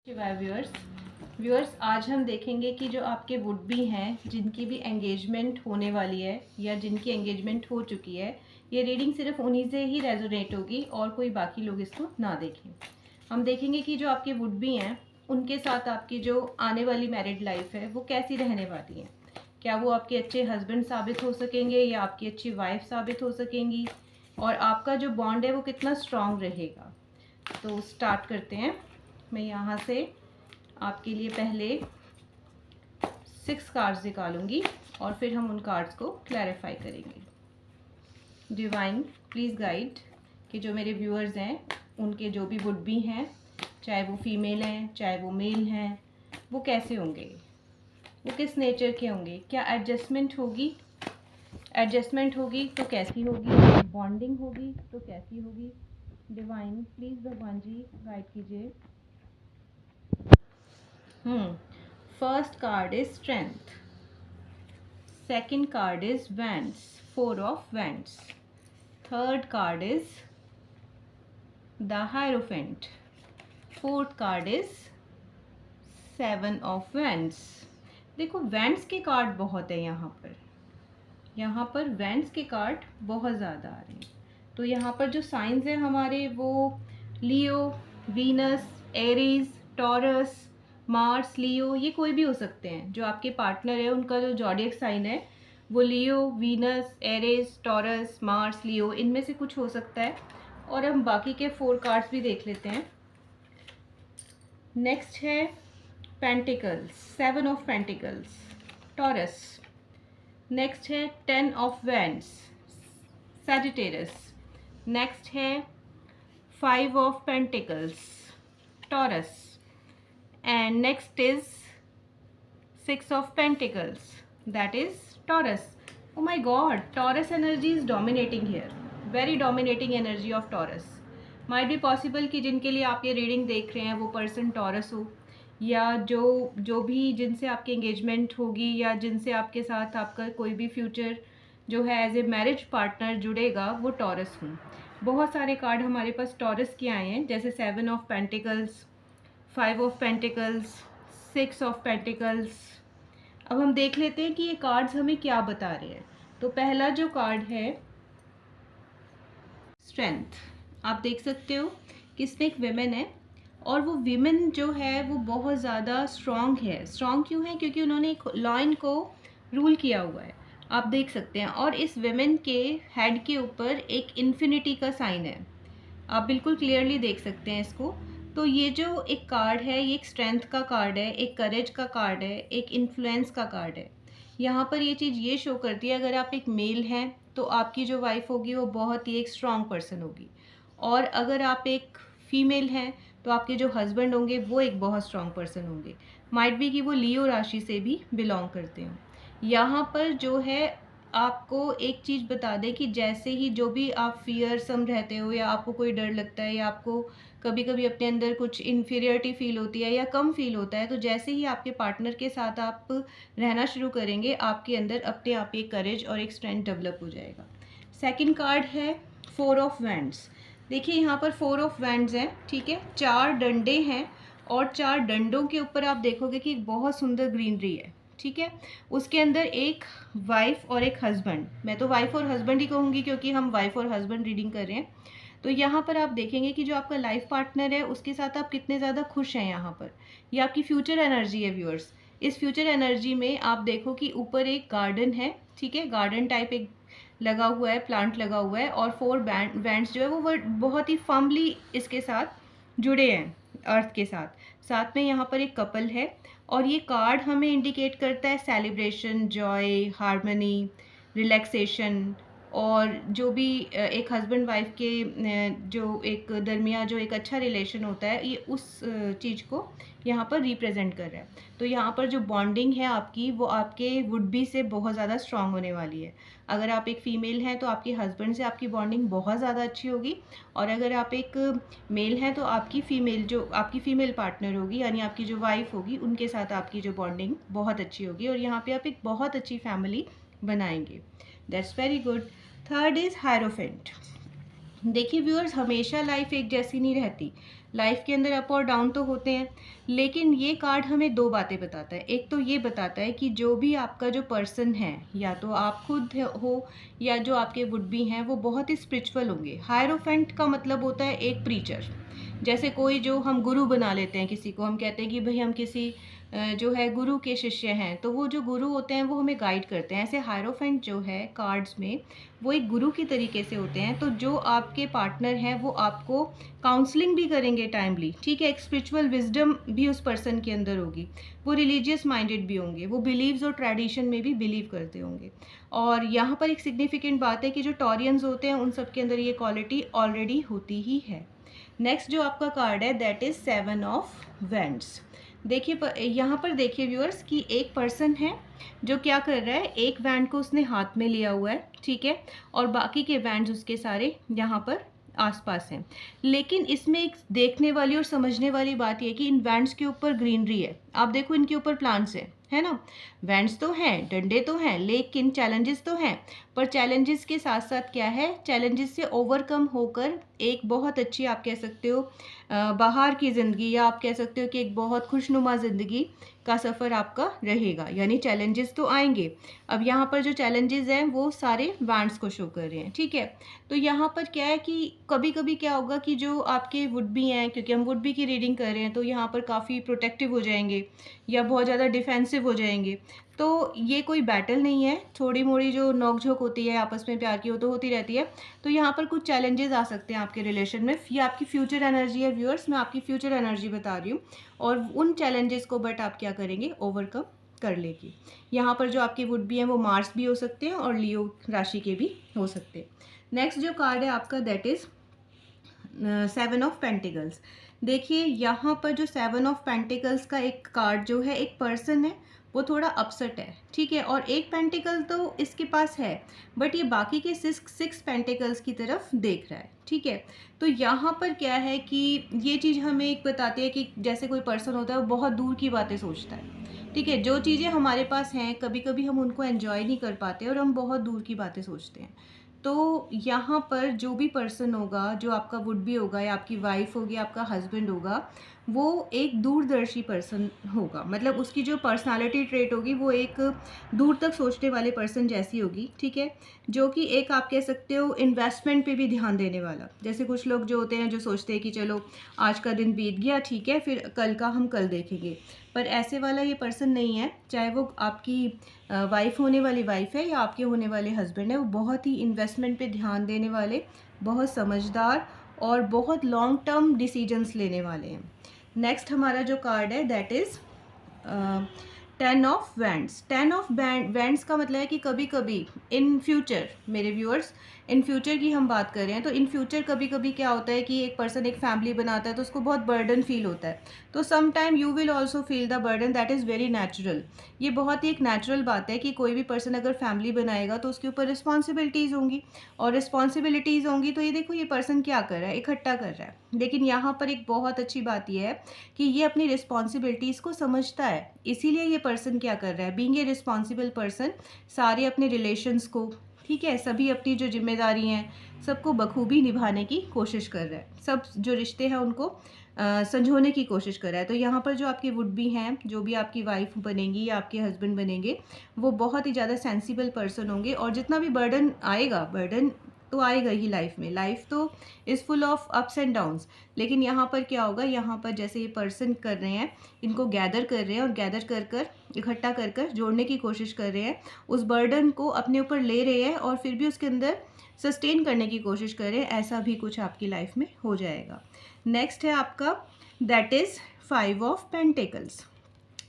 Viewers viewers आज हम देखेंगे कि जो आपके वुड बी हैं जिनकी भी एंगेजमेंट होने वाली है या जिनकी एंगेजमेंट हो चुकी है, ये रीडिंग सिर्फ उन्हीं से ही रेजोनेट होगी और कोई बाकी लोग इसको ना देखें। हम देखेंगे कि जो आपके वुड बी हैं उनके साथ आपकी जो आने वाली मैरिड लाइफ है वो कैसी रहने वाली है। क्या वो आपके अच्छे हस्बैंड साबित हो सकेंगे या आपकी अच्छी वाइफ साबित हो सकेंगी, और आपका जो बॉन्ड है वो कितना स्ट्रांग रहेगा। तो स्टार्ट करते हैं। मैं यहाँ से आपके लिए पहले 6 कार्ड्स निकालूंगी और फिर हम उन कार्ड्स को क्लैरिफाई करेंगे। डिवाइन प्लीज़ गाइड कि जो मेरे व्यूअर्स हैं उनके जो भी वुड बी हैं, चाहे वो फीमेल हैं चाहे वो मेल हैं, वो कैसे होंगे, वो किस नेचर के होंगे, क्या एडजस्टमेंट होगी, एडजस्टमेंट होगी तो कैसी होगी, बॉन्डिंग होगी तो कैसी होगी। डिवाइन प्लीज़ भगवान जी गाइड कीजिए। First card is strength. Second card is wands, 4 of wands. Third card is the Hierophant. Fourth card is 7 of wands. देखो wands के कार्ड बहुत है यहाँ पर wands के कार्ड बहुत ज़्यादा आ रहे हैं। तो यहाँ पर जो साइंस है हमारे वो लियो, वीनस, एरीज, टॉरस, मार्स, लियो, ये कोई भी हो सकते हैं। जो आपके पार्टनर है उनका जो जॉडियक साइन है वो लियो, वीनस, एरीज, टॉरस, मार्स, लियो, इनमें से कुछ हो सकता है। और हम बाकी के 4 कार्ड्स भी देख लेते हैं। नेक्स्ट है pentacles, 7 of pentacles, taurus. Next है 10 ऑफ वैंड्स, सैजिटेरस। नेक्स्ट है 5 of pentacles, taurus. And next is 6 of Pentacles, that is Taurus. Oh my God, Taurus energy is dominating here. Very dominating energy of Taurus. Might be possible कि जिनके लिए आप ये reading देख रहे हैं वो पर्सन टॉरस हो, या जो भी जिनसे आपकी एंगेजमेंट होगी या जिनसे आपके साथ आपका कोई भी फ्यूचर जो है एज ए मैरिज पार्टनर जुड़ेगा वो टॉरस हो। बहुत सारे कार्ड हमारे पास टॉरस के आए हैं, जैसे 7 of pentacles, 5 of pentacles, 6 of pentacles. अब हम देख लेते हैं कि ये कार्ड्स हमें क्या बता रहे हैं। तो पहला जो कार्ड है स्ट्रेंथ, आप देख सकते हो कि इसमें एक विमेन है और वो विमेन जो है वो बहुत ज़्यादा स्ट्रॉन्ग है। स्ट्रॉन्ग क्यों है? क्योंकि उन्होंने एक लाइन को रूल किया हुआ है, आप देख सकते हैं। और इस विमेन के हेड के ऊपर एक इन्फिनिटी का साइन है, आप बिल्कुल क्लियरली देख सकते हैं इसको। तो ये जो एक कार्ड है ये एक स्ट्रेंथ का कार्ड है, एक करेज का कार्ड है, एक इन्फ्लुएंस का कार्ड है। यहाँ पर ये चीज़ ये शो करती है अगर आप एक मेल हैं तो आपकी जो वाइफ होगी वो बहुत ही एक स्ट्रॉन्ग पर्सन होगी, और अगर आप एक फीमेल हैं तो आपके जो हस्बैंड होंगे वो एक बहुत स्ट्रॉन्ग पर्सन होंगे। माइट बी कि वो लियो राशि से भी बिलोंग करते हो। यहाँ पर जो है आपको एक चीज़ बता दें कि जैसे ही जो भी आप फियरसम रहते हो या आपको कोई डर लगता है या आपको कभी कभी अपने अंदर कुछ इन्फीरियरिटी फील होती है या कम फील होता है, तो जैसे ही आपके पार्टनर के साथ आप रहना शुरू करेंगे आपके अंदर अपने आप एक करेज और एक स्ट्रेंथ डेवलप हो जाएगा। सेकंड कार्ड है 4 ऑफ वैंड्स। देखिए यहाँ पर 4 ऑफ वैंड्स हैं, ठीक है, 4 डंडे हैं और 4 डंडों के ऊपर आप देखोगे कि एक बहुत सुंदर ग्रीनरी है, ठीक है। उसके अंदर एक वाइफ और एक हस्बैंड, मैं तो वाइफ और हस्बैंड ही कहूँगी क्योंकि हम वाइफ और हस्बैंड रीडिंग कर रहे हैं। तो यहाँ पर आप देखेंगे कि जो आपका लाइफ पार्टनर है उसके साथ आप कितने ज़्यादा खुश हैं। यहाँ पर ये आपकी फ्यूचर एनर्जी है व्यूअर्स। इस फ्यूचर एनर्जी में आप देखो कि ऊपर एक गार्डन है, ठीक है, गार्डन टाइप एक लगा हुआ है, प्लांट लगा हुआ है, और 4 बैंड्स जो है वो बहुत ही फर्मली इसके साथ जुड़े हैं अर्थ के साथ। साथ में यहाँ पर एक कपल है और ये कार्ड हमें इंडिकेट करता है सेलिब्रेशन, जॉय, हार्मनी, रिलैक्सेशन, और जो भी एक हस्बैंड वाइफ के जो एक दरमिया जो एक अच्छा रिलेशन होता है, ये उस चीज़ को यहाँ पर रिप्रेजेंट कर रहा है। तो यहाँ पर जो बॉन्डिंग है आपकी वो आपके वुड बी से बहुत ज़्यादा स्ट्रांग होने वाली है। अगर आप एक फ़ीमेल हैं तो आपके हस्बैंड से आपकी बॉन्डिंग बहुत ज़्यादा अच्छी होगी, और अगर आप एक मेल हैं तो आपकी फ़ीमेल पार्टनर होगी यानी आपकी जो वाइफ होगी उनके साथ आपकी जो बॉन्डिंग बहुत अच्छी होगी, और यहाँ पे आप एक बहुत अच्छी फैमिली बनाएंगे। That's very good. Third is hierophant. देखिए व्यूअर्स, हमेशा लाइफ एक जैसी नहीं रहती। लाइफ के अंदर अप और डाउन तो होते हैं, लेकिन ये कार्ड हमें दो बातें बताता है। एक तो ये बताता है कि जो भी आपका जो पर्सन है, या तो आप खुद हो या जो आपके वुड बी हैं, वो बहुत ही स्पिरिचुअल होंगे। हायरोफेंट का मतलब होता है एक प्रीचर। जैसे कोई जो हम गुरु बना लेते हैं किसी को, हम कहते हैं कि भाई हम किसी जो है गुरु के शिष्य हैं, तो वो जो गुरु होते हैं वो हमें गाइड करते हैं। ऐसे हायरोफेंट जो है कार्ड्स में, वो एक गुरु की तरीके से होते हैं। तो जो आपके पार्टनर हैं वो आपको काउंसलिंग भी करेंगे टाइमली, ठीक है। एक स्पिरिचुअल विजडम भी उस पर्सन के अंदर होगी। वो रिलीजियस माइंडेड भी होंगे, वो बिलीव्स और ट्रेडिशन में भी बिलीव करते होंगे। और यहाँ पर एक सिग्निफिकेंट बात है कि जो टॉरियंस होते हैं उन सब के अंदर ये क्वालिटी ऑलरेडी होती ही है। नेक्स्ट जो आपका कार्ड है दैट इज 7 ऑफ वैंड्स। देखिए यहाँ पर देखिए व्यूअर्स कि एक पर्सन है जो क्या कर रहा है, एक वैंड को उसने हाथ में लिया हुआ है, ठीक है, और बाकी के वैंड्स उसके सारे यहाँ पर आसपास हैं। लेकिन इसमें एक देखने वाली और समझने वाली बात यह है कि इन वैंड्स के ऊपर ग्रीनरी है। आप देखो इनके ऊपर प्लांट्स है ना। वैंड्स तो हैं, डंडे तो हैं, लेकिन चैलेंजेस तो हैं। पर चैलेंजेस के साथ साथ क्या है, चैलेंजेस से ओवरकम होकर एक बहुत अच्छी, आप कह सकते हो बाहर की ज़िंदगी, या आप कह सकते हो कि एक बहुत खुशनुमा ज़िंदगी का सफ़र आपका रहेगा। यानी चैलेंजेस तो आएंगे। अब यहाँ पर जो चैलेंजेस हैं वो सारे वैंड्स को शो कर रहे हैं, ठीक है। तो यहाँ पर क्या है कि कभी कभी क्या होगा कि जो आपके वुड बी हैं, क्योंकि हम वुड बी की रीडिंग कर रहे हैं, तो यहाँ पर काफ़ी प्रोटेक्टिव हो जाएंगे या बहुत ज़्यादा डिफेंसिव हो जाएंगे। तो ये कोई बैटल नहीं है, थोड़ी मोड़ी जो नोकझोंक होती है आपस में प्यार की, वो तो होती रहती है। तो यहाँ पर कुछ चैलेंजेस आ सकते हैं आपके रिलेशन में। ये आपकी फ्यूचर एनर्जी है व्यूअर्स, मैं आपकी फ्यूचर एनर्जी बता रही हूँ। और उन चैलेंजेस को बट आप क्या करेंगे, ओवरकम कर लेगी। यहाँ पर जो आपके वुड बी हैं वो मार्स भी हो सकते हैं और लियो राशि के भी हो सकते हैं। नेक्स्ट जो कार्ड है आपका दैट इज़ 7 ऑफ पेंटिकल्स। देखिए यहाँ पर जो 7 ऑफ पेंटिकल्स का एक कार्ड जो है, एक पर्सन है वो थोड़ा अपसेट है, ठीक है। और एक पेंटिकल तो इसके पास है, बट ये बाकी के 6 पेंटिकल्स की तरफ देख रहा है, ठीक है। तो यहाँ पर क्या है कि ये चीज़ हमें एक बताती है कि जैसे कोई पर्सन होता है वो बहुत दूर की बातें सोचता है, ठीक है। जो चीज़ें हमारे पास हैं कभी कभी हम उनको एंजॉय नहीं कर पाते और हम बहुत दूर की बातें सोचते हैं। तो यहाँ पर जो भी पर्सन होगा, जो आपका वुड बी होगा या आपकी वाइफ होगी, आपका हस्बैंड होगा, वो एक दूरदर्शी पर्सन होगा। मतलब उसकी जो पर्सनालिटी ट्रेट होगी वो एक दूर तक सोचने वाले पर्सन जैसी होगी, ठीक है। जो कि एक, आप कह सकते हो, इन्वेस्टमेंट पे भी ध्यान देने वाला। जैसे कुछ लोग जो होते हैं जो सोचते हैं कि चलो आज का दिन बीत गया, ठीक है, फिर कल का हम कल देखेंगे। पर ऐसे वाला ये पर्सन नहीं है। चाहे वो आपकी वाइफ होने वाली वाइफ है या आपके होने वाले हस्बैंड है, वो बहुत ही इन्वेस्टमेंट पे ध्यान देने वाले, बहुत समझदार और बहुत लॉन्ग टर्म डिसीजंस लेने वाले हैं। नेक्स्ट हमारा जो कार्ड है that is 10 of wands. 10 of wands का मतलब है कि कभी कभी इन फ्यूचर, मेरे व्यूअर्स, इन फ्यूचर की हम बात कर रहे हैं, तो इन फ्यूचर कभी कभी क्या होता है कि एक पर्सन एक फैमिली बनाता है तो उसको बहुत बर्डन फील होता है। तो some time you will also feel the burden, that is very natural. ये बहुत ही एक नेचुरल बात है कि कोई भी पर्सन अगर फैमिली बनाएगा तो उसके ऊपर रिस्पॉन्सिबिलिटीज़ होंगी, और रिस्पॉन्सिबिलिटीज़ होंगी तो ये देखो ये पर्सन क्या कर रहा है, इकट्ठा कर रहा है। लेकिन यहाँ पर एक बहुत अच्छी बात यह है कि ये अपनी रिस्पॉन्सिबिलिटीज़ को समझता है, इसीलिए ये पर्सन क्या कर रहा है, बीइंग ए रिस्पॉन्सिबल पर्सन, सारे अपने रिलेशंस को, ठीक है, सभी अपनी जो जिम्मेदारी हैं सबको बखूबी निभाने की कोशिश कर रहा है। सब जो रिश्ते हैं उनको संजोने की कोशिश कर रहा है। तो यहाँ पर जो आपके वुड बी हैं, जो भी आपकी वाइफ बनेंगी या आपके हस्बैंड बनेंगे, वो बहुत ही ज़्यादा सेंसिबल पर्सन होंगे। और जितना भी बर्डन आएगा, बर्डन तो आएगा ही लाइफ में, लाइफ तो is full of ups and downs. लेकिन यहाँ पर क्या होगा, यहाँ पर जैसे ये पर्सन कर रहे हैं, इनको गैदर कर रहे हैं और गैदर कर कर, इकट्ठा कर कर जोड़ने की कोशिश कर रहे हैं, उस बर्डन को अपने ऊपर ले रहे हैं और फिर भी उसके अंदर सस्टेन करने की कोशिश कर रहे हैं। ऐसा भी कुछ आपकी लाइफ में हो जाएगा। नेक्स्ट है आपका दैट इज़ 5 ऑफ पेंटिकल्स।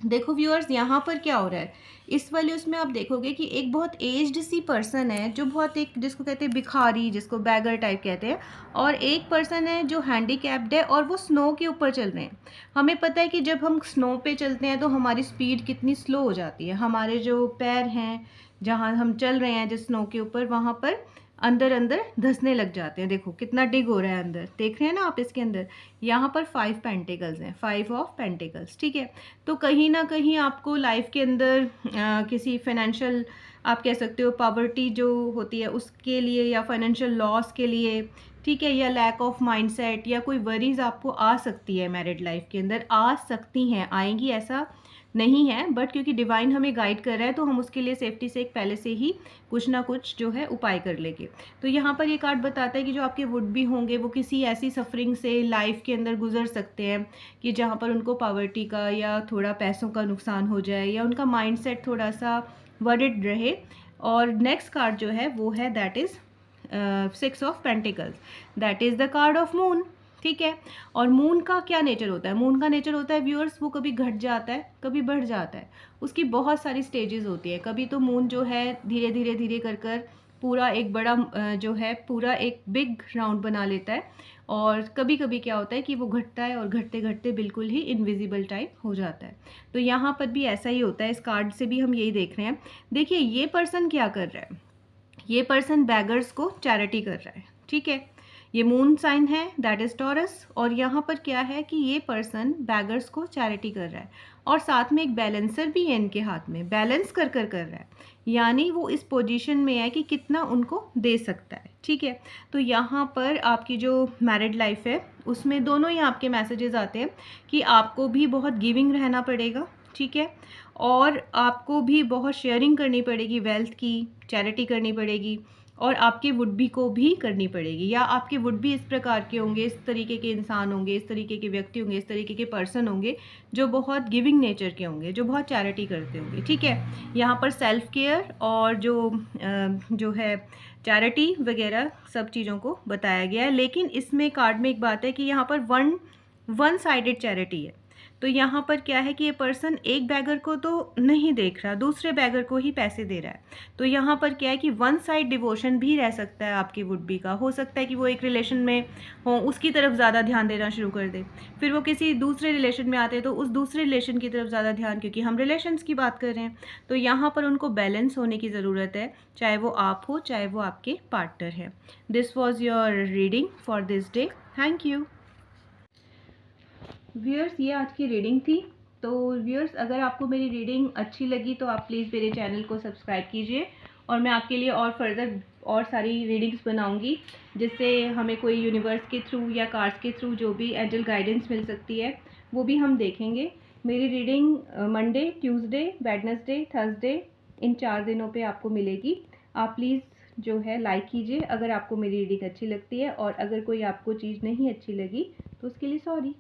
देखो व्यूअर्स, यहाँ पर क्या हो रहा है, इस वाले उसमें आप देखोगे कि एक बहुत एज्ड सी पर्सन है जो बहुत, एक जिसको कहते हैं भिखारी, जिसको बैगर टाइप कहते हैं, और एक पर्सन है जो हैंडीकैप्ड है और वो स्नो के ऊपर चल रहे हैं। हमें पता है कि जब हम स्नो पे चलते हैं तो हमारी स्पीड कितनी स्लो हो जाती है, हमारे जो पैर हैं जहाँ हम चल रहे हैं जिस स्नो के ऊपर, वहाँ पर अंदर अंदर धंसने लग जाते हैं। देखो कितना डिग हो रहा है अंदर, देख रहे हैं ना आप इसके अंदर। यहाँ पर 5 पेंटिकल्स हैं, 5 ऑफ पेंटिकल्स, ठीक है। तो कहीं ना कहीं आपको लाइफ के अंदर किसी फाइनेंशियल, आप कह सकते हो, पॉवर्टी जो होती है उसके लिए, या फाइनेंशियल लॉस के लिए, ठीक है, या लैक ऑफ माइंडसेट या कोई वरीज आपको आ सकती है मैरिड लाइफ के अंदर, आ सकती हैं, आएंगी ऐसा नहीं है, बट क्योंकि डिवाइन हमें गाइड कर रहा है तो हम उसके लिए सेफ्टी से एक पहले से ही कुछ ना कुछ जो है उपाय कर लेंगे। तो यहाँ पर ये कार्ड बताता है कि जो आपके वुड बी होंगे वो किसी ऐसी सफरिंग से लाइफ के अंदर गुजर सकते हैं कि जहाँ पर उनको पॉवर्टी का या थोड़ा पैसों का नुकसान हो जाए या उनका माइंडसेट थोड़ा सा वरिड रहे। और नेक्स्ट कार्ड जो है वो है that is 6 of pentacles, that is the card of moon. ठीक है, और मून का क्या नेचर होता है? मून का नेचर होता है व्यूअर्स, वो कभी घट जाता है कभी बढ़ जाता है, उसकी बहुत सारी स्टेजेस होती है। कभी तो मून जो है धीरे धीरे धीरे कर कर पूरा एक बड़ा जो है पूरा एक बिग राउंड बना लेता है, और कभी कभी क्या होता है कि वो घटता है और घटते घटते बिल्कुल ही इनविजिबल टाइप हो जाता है। तो यहाँ पर भी ऐसा ही होता है, इस कार्ड से भी हम यही देख रहे हैं। देखिए ये पर्सन क्या कर रहा है, ये पर्सन बैगर्स को चैरिटी कर रहा है। ठीक है, ये मून साइन है दैट इज टॉरस, और यहाँ पर क्या है कि ये पर्सन बैगर्स को चैरिटी कर रहा है और साथ में एक बैलेंसर भी है इनके हाथ में, बैलेंस कर कर कर रहा है, यानी वो इस पोजीशन में है कि कितना उनको दे सकता है। ठीक है, तो यहाँ पर आपकी जो मैरिड लाइफ है उसमें दोनों ही आपके मैसेजेस आते हैं कि आपको भी बहुत गिविंग रहना पड़ेगा। ठीक है, और आपको भी बहुत शेयरिंग करनी पड़ेगी, वेल्थ की चैरिटी करनी पड़ेगी, और आपके वुड बी को भी करनी पड़ेगी, या आपके वुड बी इस प्रकार के होंगे, इस तरीके के इंसान होंगे, इस तरीके के व्यक्ति होंगे, इस तरीके के पर्सन होंगे जो बहुत गिविंग नेचर के होंगे, जो बहुत चैरिटी करते होंगे। ठीक है, यहाँ पर सेल्फ केयर और जो है चैरिटी वगैरह सब चीज़ों को बताया गया है। लेकिन इसमें कार्ड में एक बात है कि यहाँ पर वन साइडेड चैरिटी है। तो यहाँ पर क्या है कि ये पर्सन एक बैगर को तो नहीं देख रहा, दूसरे बैगर को ही पैसे दे रहा है। तो यहाँ पर क्या है कि वन साइड डिवोशन भी रह सकता है आपके वुड बी का। हो सकता है कि वो एक रिलेशन में हो, उसकी तरफ ज़्यादा ध्यान देना शुरू कर दे, फिर वो किसी दूसरे रिलेशन में आते हैं तो उस दूसरे रिलेशन की तरफ ज़्यादा ध्यान, क्योंकि हम रिलेशंस की बात कर रहे हैं। तो यहाँ पर उनको बैलेंस होने की ज़रूरत है, चाहे वो आप हो चाहे वो आपके पार्टनर है। This was your reading for this day. Thank you viewers, ये आज की रीडिंग थी। तो व्यूअर्स, अगर आपको मेरी रीडिंग अच्छी लगी तो आप प्लीज़ मेरे चैनल को सब्सक्राइब कीजिए, और मैं आपके लिए और फर्दर और सारी रीडिंग्स बनाऊंगी जिससे हमें कोई यूनिवर्स के थ्रू या कार्ड्स के थ्रू जो भी एंजल गाइडेंस मिल सकती है वो भी हम देखेंगे। मेरी reading Monday, Tuesday, Wednesday, Thursday, इन 4 दिनों पे आपको मिलेगी। आप प्लीज़ जो है लाइक कीजिए अगर आपको मेरी रीडिंग अच्छी लगती है, और अगर कोई आपको चीज़ नहीं अच्छी लगी तो उसके लिए सॉरी।